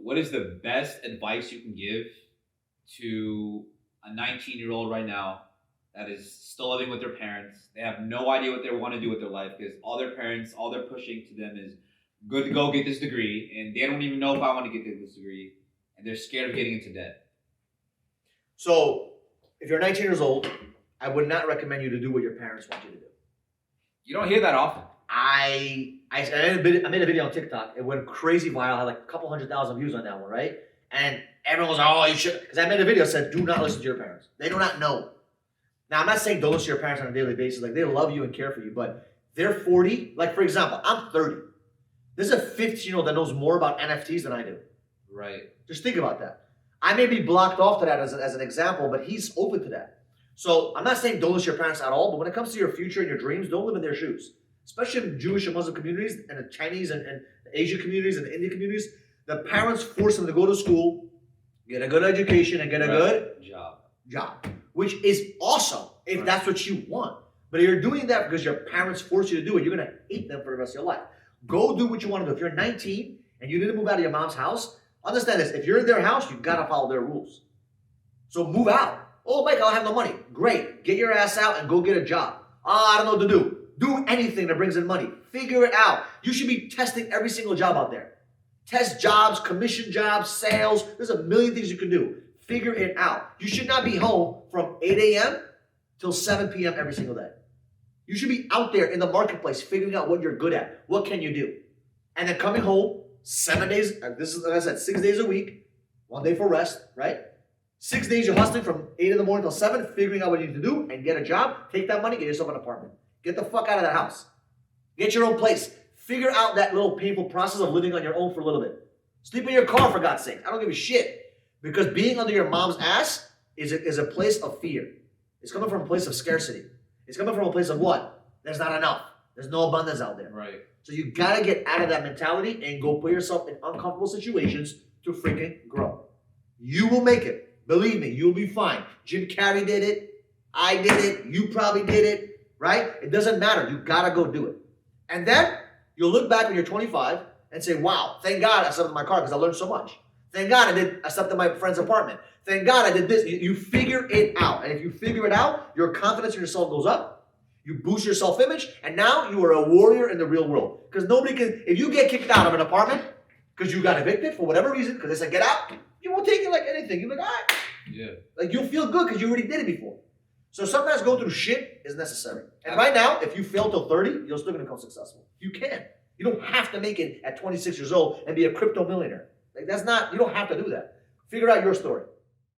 what is the best advice you can give to a 19-year-old right now that is still living with their parents? They have no idea what they want to do with their life because all their parents, all they're pushing to them is good to go get this degree, and they don't even know if I want to get this degree, and they're scared of getting into debt. So, if you're 19 years old, I would not recommend you to do what your parents want you to do. You don't hear that often. I made a video on TikTok. It went crazy viral. I had like a couple 100,000 views on that one, right? And everyone was like, oh, you should. Because I made a video that said, do not listen to your parents. They do not know. Now, I'm not saying don't listen to your parents on a daily basis. Like, they love you and care for you. But they're 40. Like, for example, I'm 30. This is a 15-year-old that knows more about NFTs than I do. Right. Just think about that. I may be blocked off to that as an example, but he's open to that. So I'm not saying don't listen to your parents at all, but when it comes to your future and your dreams, don't live in their shoes. Especially in Jewish and Muslim communities and the Chinese and the Asian communities and the Indian communities, the parents force them to go to school, get a good education, and get a good job, which is awesome if that's what you want. But if you're doing that because your parents force you to do it, you're going to hate them for the rest of your life. Go do what you want to do. If you're 19 and you didn't move out of your mom's house, understand this. If you're in their house, you've got to follow their rules. So move out. Oh, Mike, I don't have no money. Great. Get your ass out and go get a job. I don't know what to do. Do anything that brings in money. Figure it out. You should be testing every single job out there. Test jobs, commission jobs, sales. There's a million things you can do. Figure it out. You should not be home from 8 a.m. till 7 p.m. every single day. You should be out there in the marketplace figuring out what you're good at. What can you do? And then coming home 7 days, this is, like I said, 6 days a week, 1 day for rest, right? 6 days you're hustling from 8 in the morning till 7, figuring out what you need to do and get a job. Take that money, get yourself an apartment. Get the fuck out of that house. Get your own place. Figure out that little painful process of living on your own for a little bit. Sleep in your car, for God's sake. I don't give a shit. Because being under your mom's ass is a place of fear. It's coming from a place of scarcity. It's coming from a place of what? There's not enough. There's no abundance out there. Right. So you got to get out of that mentality and go put yourself in uncomfortable situations to freaking grow. You will make it. Believe me, you'll be fine. Jim Carrey did it. I did it. You probably did it. Right? It doesn't matter. You got to go do it. And then you'll look back when you're 25 and say, wow, thank God I slept in my car because I learned so much. Thank God I slept in my friend's apartment. Thank God I did this. You figure it out. And if you figure it out, your confidence in yourself goes up. You boost your self-image. And now you are a warrior in the real world. Because nobody can, if you get kicked out of an apartment because you got evicted for whatever reason, because they said get out, you won't take it like anything. You're like, all right. Yeah. Like you'll feel good because you already did it before. So sometimes going through shit is necessary. And right now, if you fail till 30, you're still going to become successful. You can. You don't have to make it at 26 years old and be a crypto millionaire. Like that's not, you don't have to do that. Figure out your story.